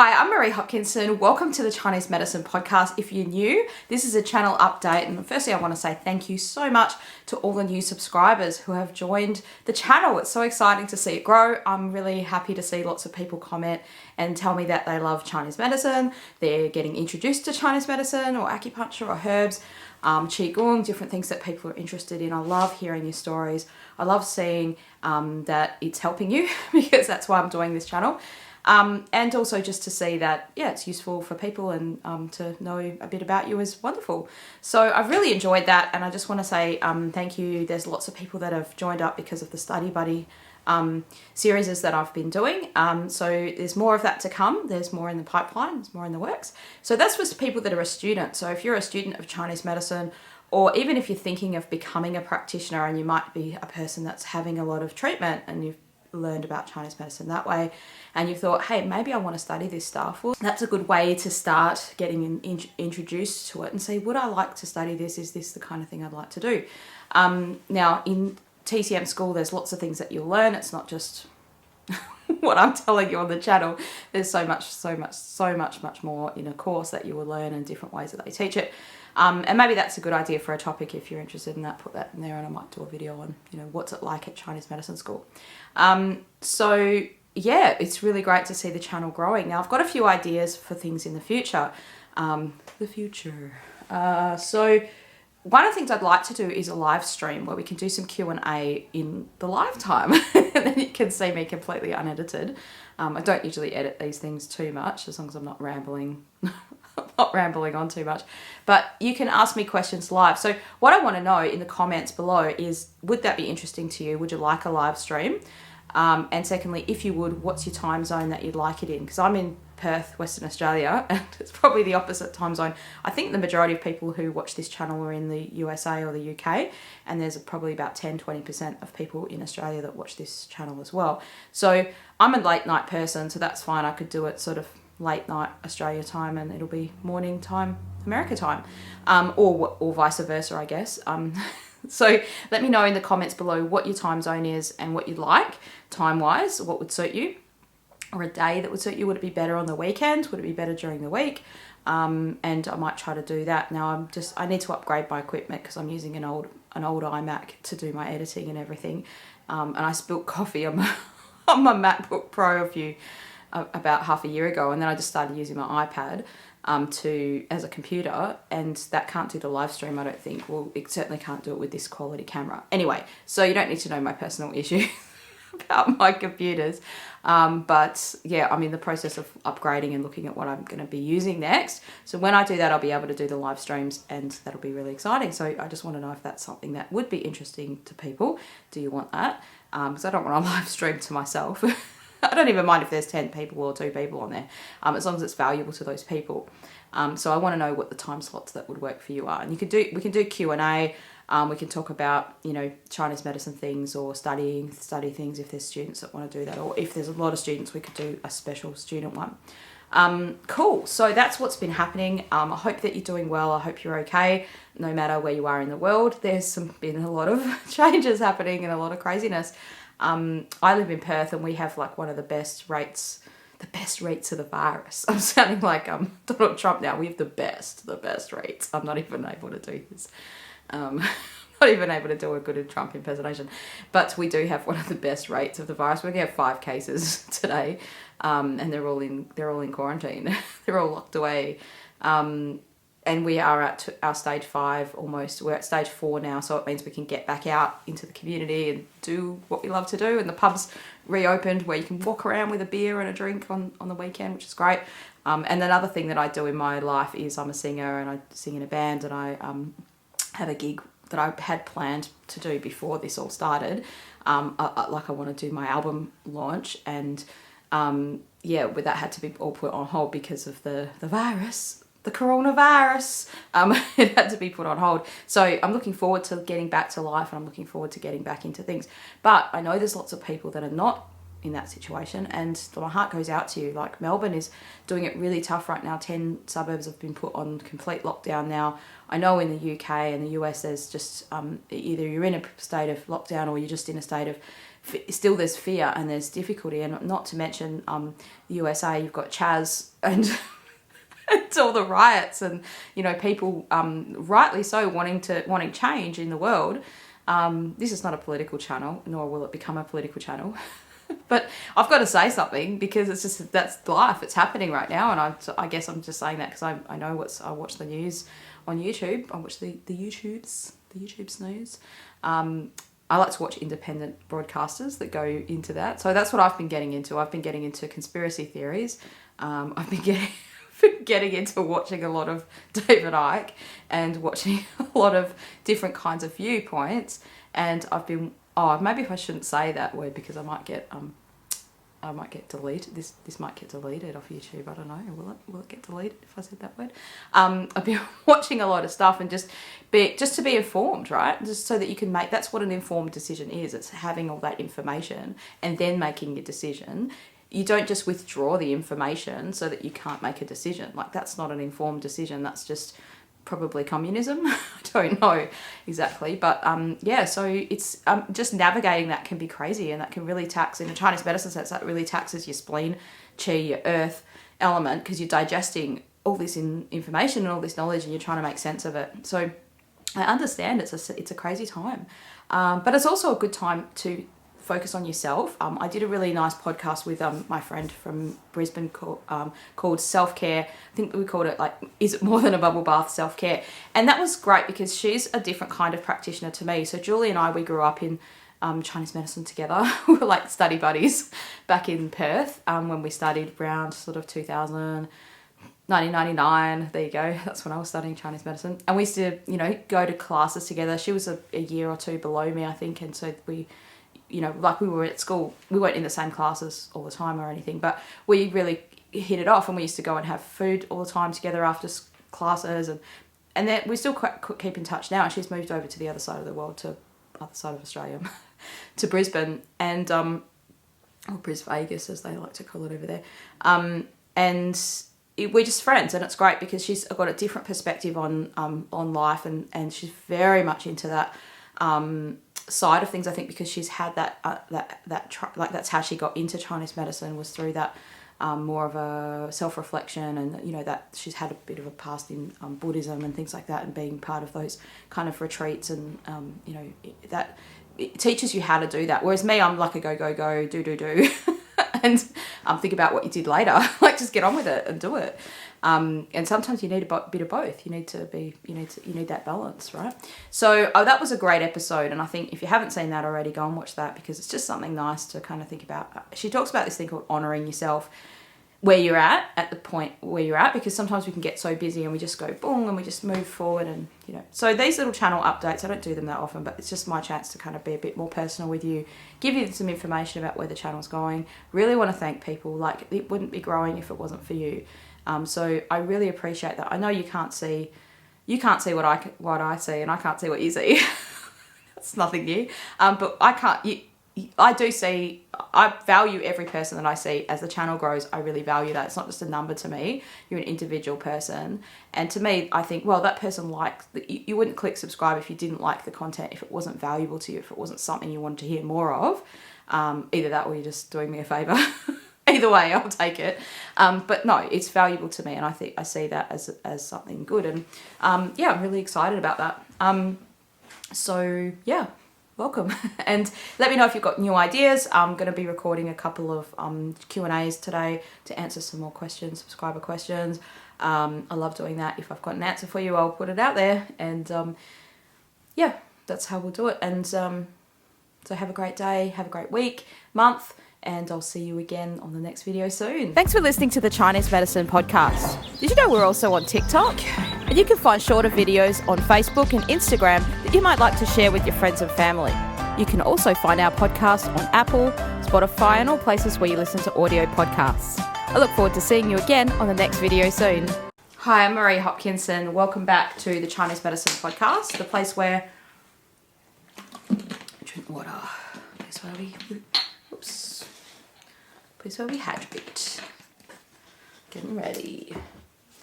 Hi, I'm Marie Hopkinson. Welcome to the Chinese Medicine Podcast. If you're new, this is a channel update. And firstly, I want to say thank you so much to all the new subscribers who have joined the channel. It's so exciting to see it grow. I'm really happy to see lots of people comment and tell me that they love Chinese medicine. They're getting introduced to Chinese medicine or acupuncture or herbs, qigong, different things that people are interested in. I love hearing your stories. I love seeing that it's helping you because that's why I'm doing this channel. And also just to see that, yeah, it's useful for people and to know a bit about you is wonderful. So I've really enjoyed that, and I just want to say thank you. There's lots of people that have joined up because of the Study Buddy series that I've been doing. So there's more of that to come. There's more in the pipeline. There's more in the works. So that's for people that are a student. So if you're a student of Chinese medicine, or even if you're thinking of becoming a practitioner and you might be a person that's having a lot of treatment and you've learned about Chinese medicine that way and you thought, hey, maybe I want to study this stuff, well, that's a good way to start getting introduced to it and say, would I like to study this? Is this the kind of thing I'd like to do? Now in TCM school there's lots of things that you'll learn. It's not just what I'm telling you on the channel. There's so much more in a course that you will learn and different ways that they teach it. And maybe that's a good idea for a topic if you're interested in that. Put that in there, and I might do a video on, what's it like at Chinese medicine school. So yeah, it's really great to see the channel growing. Now I've got a few ideas for things in the future. So one of the things I'd like to do is a live stream where we can do some Q&A in the live time. And then you can see me completely unedited. I don't usually edit these things too much, as long as I'm not rambling on too much. But you can ask me questions live. So what I want to know in the comments below is, would that be interesting to you? Would you like a live stream? And secondly, if you would, what's your time zone that you'd like it in? Because I'm in Perth, Western Australia, and it's probably the opposite time zone. I think the majority of people who watch this channel are in the USA or the UK, and there's probably about 10-20% of people in Australia that watch this channel as well. So I'm a late night person, so that's fine. I could do it sort of late night Australia time and it'll be morning time America time, or vice versa, I guess. So let me know in the comments below what your time zone is and what you'd like time-wise, what would suit you, or a day that would suit you. Would it be better on the weekend? Would it be better during the week? And I might try to do that. Now I need to upgrade my equipment because I'm using an old iMac to do my editing and everything. And I spilled coffee on my MacBook Pro about half a year ago, and then I just started using my iPad as a computer, and that can't do the live stream, I don't think. Well, it certainly can't do it with this quality camera. Anyway, so you don't need to know my personal issue about my computers. But yeah, I'm in the process of upgrading and looking at what I'm going to be using next. So when I do that, I'll be able to do the live streams, and that'll be really exciting. So I just want to know if that's something that would be interesting to people. Do you want that? Because I don't want to live stream to myself. I don't even mind if there's 10 people or 2 people on there, as long as it's valuable to those people. So I want to know what the time slots that would work for you are. And we can do Q&A. We can talk about, Chinese medicine things or study things if there's students that want to do that. Or if there's a lot of students, we could do a special student one. Cool. So that's what's been happening. I hope that you're doing well. I hope you're okay, no matter where you are in the world. There's been a lot of changes happening and a lot of craziness. I live in Perth and we have like one of the best rates of the virus. I'm sounding like Donald Trump now. We have the best rates. I'm not even able to do this. Not even able to do a good Trump impersonation. But we do have one of the best rates of the virus. We only have 5 cases today, and they're all in quarantine. They're all locked away. And we are at our stage 5 almost. We're at stage 4 now, so it means we can get back out into the community and do what we love to do. And the pub's reopened where you can walk around with a beer and a drink on the weekend, which is great. And another thing that I do in my life is I'm a singer and I sing in a band, and I have a gig that I had planned to do before this all started. I want to do my album launch, and but that had to be all put on hold because of the virus. The coronavirus, it had to be put on hold. So I'm looking forward to getting back to life, and I'm looking forward to getting back into things. But I know there's lots of people that are not in that situation, and my heart goes out to you. Like Melbourne is doing it really tough right now. 10 suburbs have been put on complete lockdown now. I know in the UK and the US there's just either you're in a state of lockdown or you're just in a state of still there's fear and there's difficulty, and not to mention the USA, you've got Chaz and it's all the riots and, you know, people rightly so wanting change in the world. This is not a political channel, nor will it become a political channel. But I've got to say something, because it's just, that's life. It's happening right now. And I guess I'm just saying that because I know I watch the news on YouTube. I watch the YouTube's news. I like to watch independent broadcasters that go into that. So that's what I've been getting into. I've been getting into conspiracy theories. I've been getting into watching a lot of David Icke and watching a lot of different kinds of viewpoints. And I've been, maybe if I shouldn't say that word, because I might get deleted. This might get deleted off YouTube. I don't know. Will it get deleted if I said that word? I've been watching a lot of stuff and just to be informed, right? Just so that you can make, that's what an informed decision is. It's having all that information and then making a decision. You don't just withdraw the information so that you can't make a decision. Like, that's not an informed decision. That's just probably communism. I don't know exactly. But yeah, so it's just navigating that can be crazy, and that can really tax, in a Chinese medicine sense, that really taxes your spleen, qi, your earth element, because you're digesting all this information and all this knowledge and you're trying to make sense of it. So I understand it's a crazy time. But it's also a good time to focus on yourself. I did a really nice podcast with my friend from Brisbane called Self-Care. I think we called it, like, is it more than a bubble bath, self-care? And that was great because she's a different kind of practitioner to me. So Julie and I, we grew up in Chinese medicine together. We were like study buddies back in Perth when we studied around sort of 1999, there you go. That's when I was studying Chinese medicine. And we used to, you know, go to classes together. She was a year or two below me, I think. And so we, you know, like, we were at school, we weren't in the same classes all the time or anything, but we really hit it off, and we used to go and have food all the time together after classes, and then we still keep in touch now. And she's moved over to the other side of the world, to other side of Australia, to Brisbane, and or Bris Vegas as they like to call it over there, and we're just friends, and it's great because she's got a different perspective on life, and she's very much into that side of things, I think, because she's had that's how she got into Chinese medicine, was through that more of a self-reflection, and, you know, that she's had a bit of a past in Buddhism and things like that, and being part of those kind of retreats, and you know, that it teaches you how to do that. Whereas me, I'm like a go, do and think about what you did later. Like, just get on with it and do it. And sometimes you need a bit of both. You need that balance, right? So that was a great episode, and I think if you haven't seen that already, go and watch that, because it's just something nice to kind of think about. She talks about this thing called honouring yourself, where you're at the point where you're at, because sometimes we can get so busy and we just go boom and we just move forward, and, you know. So these little channel updates, I don't do them that often, but it's just my chance to kind of be a bit more personal with you, give you some information about where the channel's going. Really want to thank people. Like, it wouldn't be growing if it wasn't for you. So I really appreciate that. I know you can't see what I see, and I can't see what you see. It's nothing new. But I do see, I value every person that I see. As the channel grows, I really value that. It's not just a number to me. You're an individual person. And to me, I think, well, that person you wouldn't click subscribe if you didn't like the content, if it wasn't valuable to you, if it wasn't something you wanted to hear more of. Either that or you're just doing me a favour. Either way, I'll take it. But no, it's valuable to me, and I think I see that as something good. And yeah, I'm really excited about that. So yeah, welcome. And let me know if you've got new ideas. I'm going to be recording a couple of Q&As today to answer some more questions, subscriber questions. I love doing that. If I've got an answer for you, I'll put it out there. And yeah, that's how we'll do it. And so have a great day, have a great week, month, and I'll see you again on the next video soon. Thanks for listening to the Chinese Medicine Podcast. Did you know we're also on TikTok? And you can find shorter videos on Facebook and Instagram that you might like to share with your friends and family. You can also find our podcast on Apple, Spotify, and all places where you listen to audio podcasts. I look forward to seeing you again on the next video soon. Hi, I'm Marie Hopkinson. Welcome back to the Chinese Medicine Podcast, the place where drink water. Place where we hydrate. Getting ready.